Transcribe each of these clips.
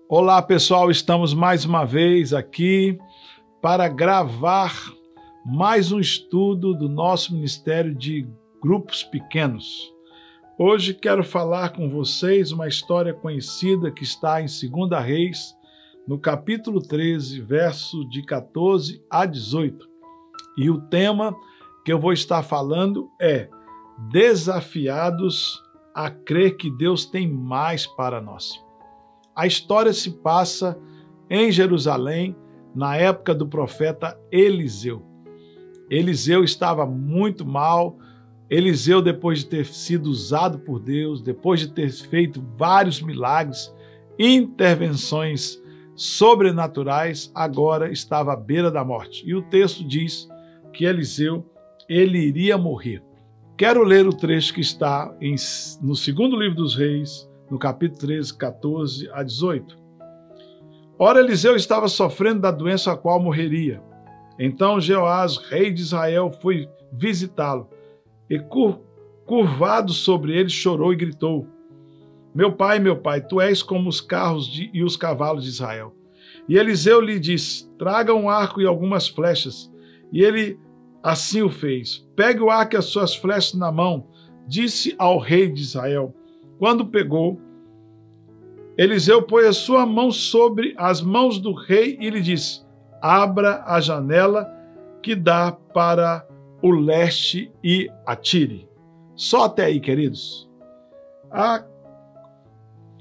Olá pessoal, estamos mais uma vez aqui para gravar mais um estudo do nosso Ministério de Grupos Pequenos. Hoje quero falar com vocês uma história conhecida que está em 2 Reis, no capítulo 13, verso de 14 a 18. E o tema que eu vou estar falando é Desafiados a crer que Deus tem mais para nós. A história se passa em Jerusalém, na época do profeta Eliseu. Eliseu estava muito mal. Eliseu, depois de ter sido usado por Deus, depois de ter feito vários milagres, intervenções sobrenaturais, agora estava à beira da morte. E o texto diz que Eliseu, ele iria morrer. Quero ler o trecho que está no segundo livro dos Reis, no capítulo 13, 14 a 18. Ora, Eliseu estava sofrendo da doença a qual morreria. Então Jeoás, rei de Israel, foi visitá-lo e, curvado sobre ele, chorou e gritou: meu pai, tu és como os carros e os cavalos de Israel. E Eliseu lhe disse: traga um arco e algumas flechas. E ele assim o fez. Pegue o arco e as suas flechas na mão, disse ao rei de Israel. Quando pegou, Eliseu pôs a sua mão sobre as mãos do rei e lhe disse: abra a janela que dá para o leste e atire. Só até aí, queridos.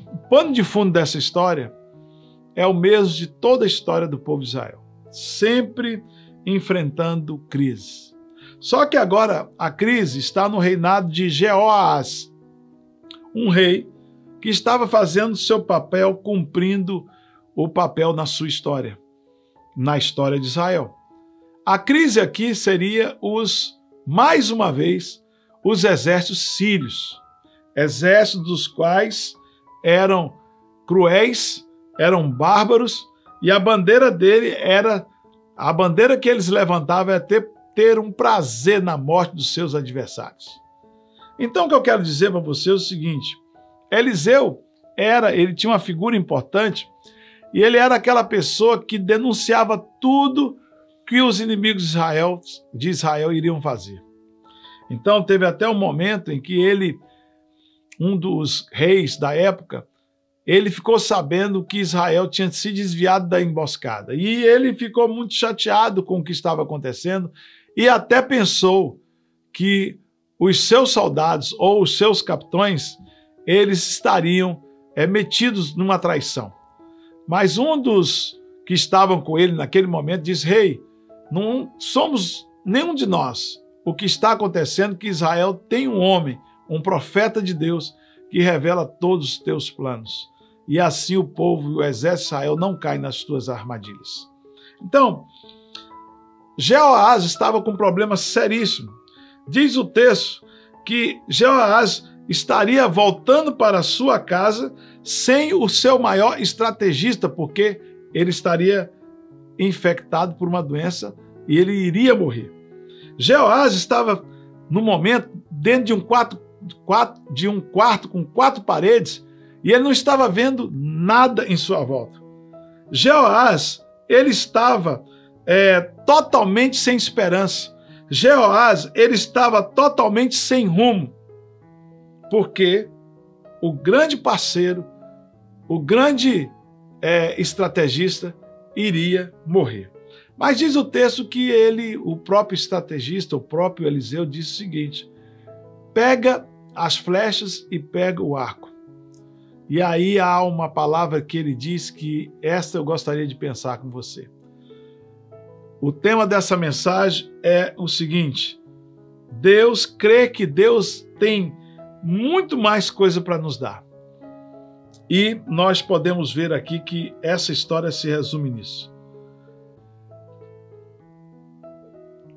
O pano de fundo dessa história é o mesmo de toda a história do povo de Israel, sempre enfrentando crise. Só que agora a crise está no reinado de Jeoás, um rei que estava fazendo seu papel, cumprindo o papel na sua história, na história de Israel. A crise aqui seria mais uma vez, os exércitos sírios, exércitos dos quais eram cruéis, eram bárbaros, e a bandeira que eles levantavam era ter um prazer na morte dos seus adversários. Então o que eu quero dizer para você é o seguinte: Eliseu ele tinha uma figura importante e ele era aquela pessoa que denunciava tudo que os inimigos de Israel iriam fazer. Então teve até um momento em que um dos reis da época, ele ficou sabendo que Israel tinha se desviado da emboscada. E ele ficou muito chateado com o que estava acontecendo e até pensou que os seus soldados ou os seus capitães, eles estariam metidos numa traição. Mas um dos que estavam com ele naquele momento disse: rei, não somos nenhum de nós. O que está acontecendo é que Israel tem um homem, um profeta de Deus, que revela todos os teus planos. E assim o povo e o exército de Israel não caem nas tuas armadilhas. Então, Jeoás estava com um problema seríssimo. Diz o texto que Jeoás estaria voltando para a sua casa sem o seu maior estrategista, porque ele estaria infectado por uma doença e ele iria morrer. Jeoás estava, no momento, dentro de um quarto com 4 paredes, e ele não estava vendo nada em sua volta. Jeoás, ele estava totalmente sem esperança. Jeoás, ele estava totalmente sem rumo, porque o grande parceiro, o grande estrategista, iria morrer. Mas diz o texto que o próprio estrategista, o próprio Eliseu, disse o seguinte: pega as flechas e pega o arco. E aí há uma palavra que ele diz que esta eu gostaria de pensar com você. O tema dessa mensagem é o seguinte: Deus crê que Deus tem muito mais coisa para nos dar. E nós podemos ver aqui que essa história se resume nisso.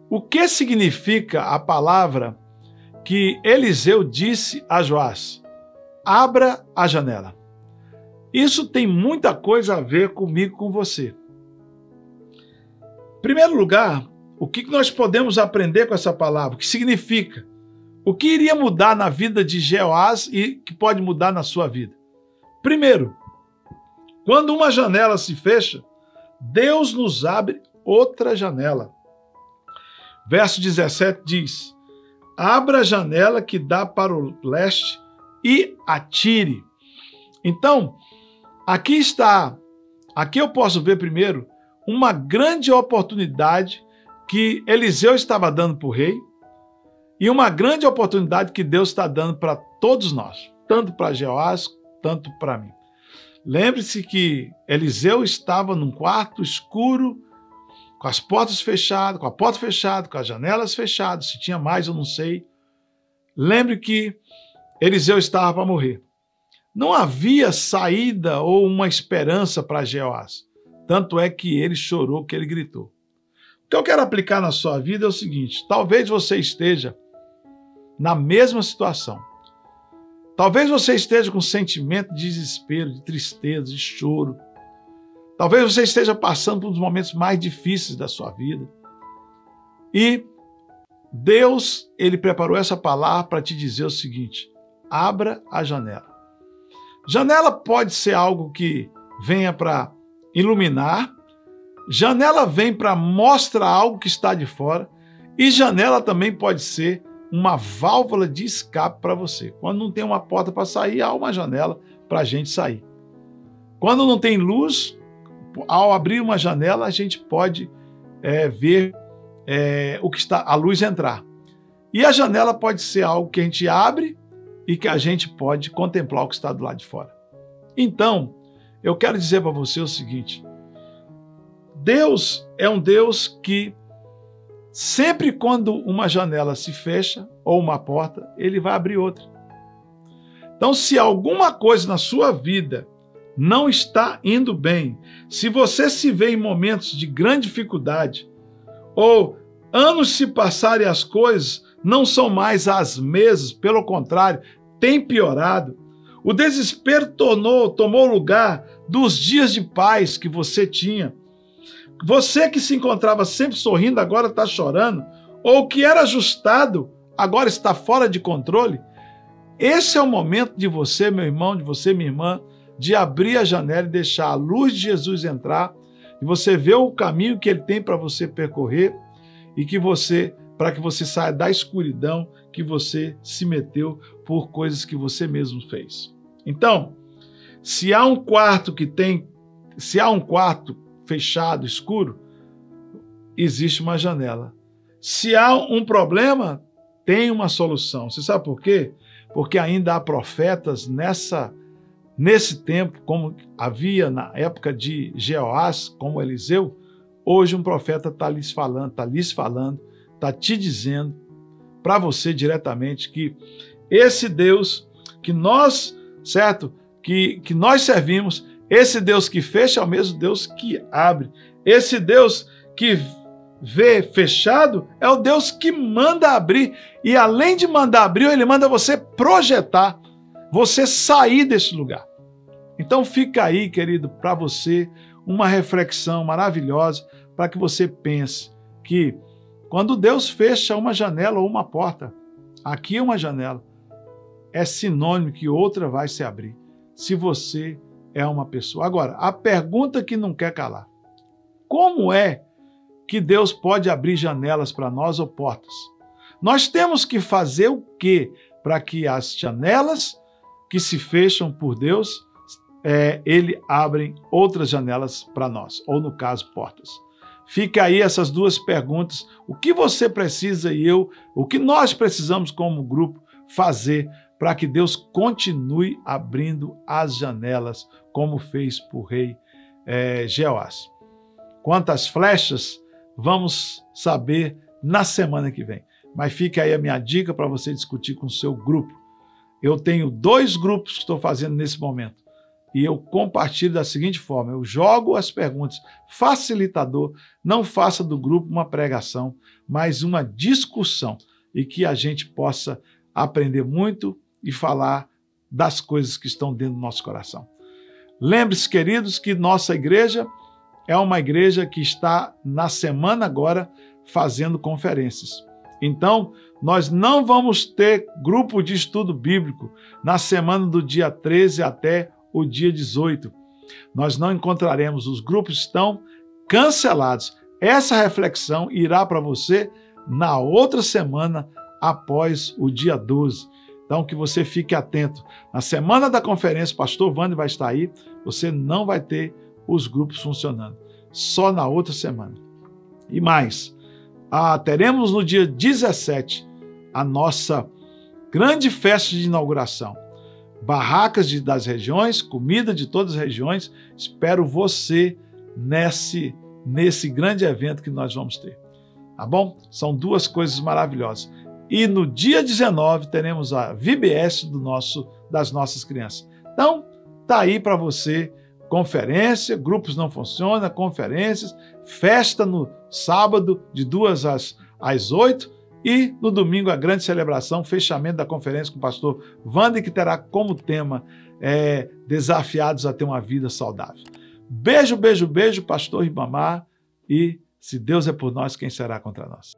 O que significa a palavra que Eliseu disse a Joás? Abra a janela. Isso tem muita coisa a ver comigo, com você. Em primeiro lugar, o que nós podemos aprender com essa palavra? O que significa? O que iria mudar na vida de Jeoás e que pode mudar na sua vida? Primeiro, Quando uma janela se fecha, Deus nos abre outra janela. Verso 17 diz: abra a janela que dá para o leste e atire. Então, aqui eu posso ver primeiro uma grande oportunidade que Eliseu estava dando para o rei e uma grande oportunidade que Deus está dando para todos nós, tanto para Jeoás, tanto para mim. Lembre-se que Eliseu estava num quarto escuro, com as portas fechadas, com a porta fechada, com as janelas fechadas, se tinha mais eu não sei. Lembre que Eliseu estava para morrer. Não havia saída ou uma esperança para Jeoás. Tanto é que ele chorou, que ele gritou. O que eu quero aplicar na sua vida é o seguinte: talvez você esteja na mesma situação. Talvez você esteja com sentimento de desespero, de tristeza, de choro. Talvez você esteja passando por um dos momentos mais difíceis da sua vida. E Deus, Ele preparou essa palavra para te dizer o seguinte: abra a janela. Janela pode ser algo que venha para iluminar, janela vem para mostrar algo que está de fora, e janela também pode ser uma válvula de escape para você. Quando não tem uma porta para sair, há uma janela para a gente sair. Quando não tem luz, ao abrir uma janela, a gente pode ver o que está, a luz entrar. E a janela pode ser algo que a gente abre e que a gente pode contemplar o que está do lado de fora. Então, eu quero dizer para você o seguinte: Deus é um Deus que sempre quando uma janela se fecha ou uma porta, Ele vai abrir outra. Então, se alguma coisa na sua vida não está indo bem, se você se vê em momentos de grande dificuldade, ou anos se passarem e as coisas não são mais as mesmas, pelo contrário, tem piorado, o desespero tomou lugar dos dias de paz que você tinha. Você que se encontrava sempre sorrindo, agora está chorando, ou que era ajustado, agora está fora de controle. Esse é o momento de você, meu irmão, de você, minha irmã, de abrir a janela e deixar a luz de Jesus entrar, e você ver o caminho que Ele tem para você percorrer, e para que você saia da escuridão que você se meteu por coisas que você mesmo fez. Então, se há um quarto fechado, escuro, existe uma janela. Se há um problema, tem uma solução. Você sabe por quê? Porque ainda há profetas nesse tempo, como havia na época de Jeoás, como Eliseu. Hoje um profeta está lhes falando, está te dizendo para você diretamente que esse Deus que nós, certo? Que nós servimos, esse Deus que fecha é o mesmo Deus que abre. Esse Deus que vê fechado é o Deus que manda abrir. E além de mandar abrir, Ele manda você projetar, você sair desse lugar. Então fica aí, querido, para você uma reflexão maravilhosa, para que você pense que quando Deus fecha uma janela ou uma porta, aqui é uma janela, é sinônimo que outra vai se abrir, se você é uma pessoa. Agora, a pergunta que não quer calar: como é que Deus pode abrir janelas para nós ou portas? Nós temos que fazer o quê para que as janelas que se fecham por Deus, Ele abre outras janelas para nós, ou no caso, portas? Fica aí essas duas perguntas. O que você precisa o que nós precisamos como grupo fazer para que Deus continue abrindo as janelas, como fez para o rei Jeoás? Quantas flechas, vamos saber na semana que vem. Mas fica aí a minha dica para você discutir com o seu grupo. Eu tenho 2 grupos que estou fazendo nesse momento. E eu compartilho da seguinte forma: eu jogo as perguntas, facilitador, não faça do grupo uma pregação, mas uma discussão, e que a gente possa aprender muito e falar das coisas que estão dentro do nosso coração. Lembre-se, queridos, que nossa igreja é uma igreja que está na semana agora fazendo conferências. Então, nós não vamos ter grupo de estudo bíblico na semana do dia 13 até o dia 18. nós não encontraremos, os grupos estão cancelados. Essa reflexão irá para você na outra semana, após o dia 12. Então, que você fique atento. Na semana da conferência, o pastor Wander vai estar aí, você não vai ter os grupos funcionando. Só na outra semana. E mais, teremos no dia 17 a nossa grande festa de inauguração. Barracas das regiões, comida de todas as regiões. Espero você nesse grande evento que nós vamos ter. Tá bom? São duas coisas maravilhosas. E no dia 19 teremos a VBS das nossas crianças. Então, tá aí para você, conferência, grupos não funcionam, conferências, festa no sábado de 2 às 8 e no domingo a grande celebração, fechamento da conferência com o pastor Wander, que terá como tema desafiados a ter uma vida saudável. Beijo, beijo, beijo, pastor Ribamar, e se Deus é por nós, quem será contra nós?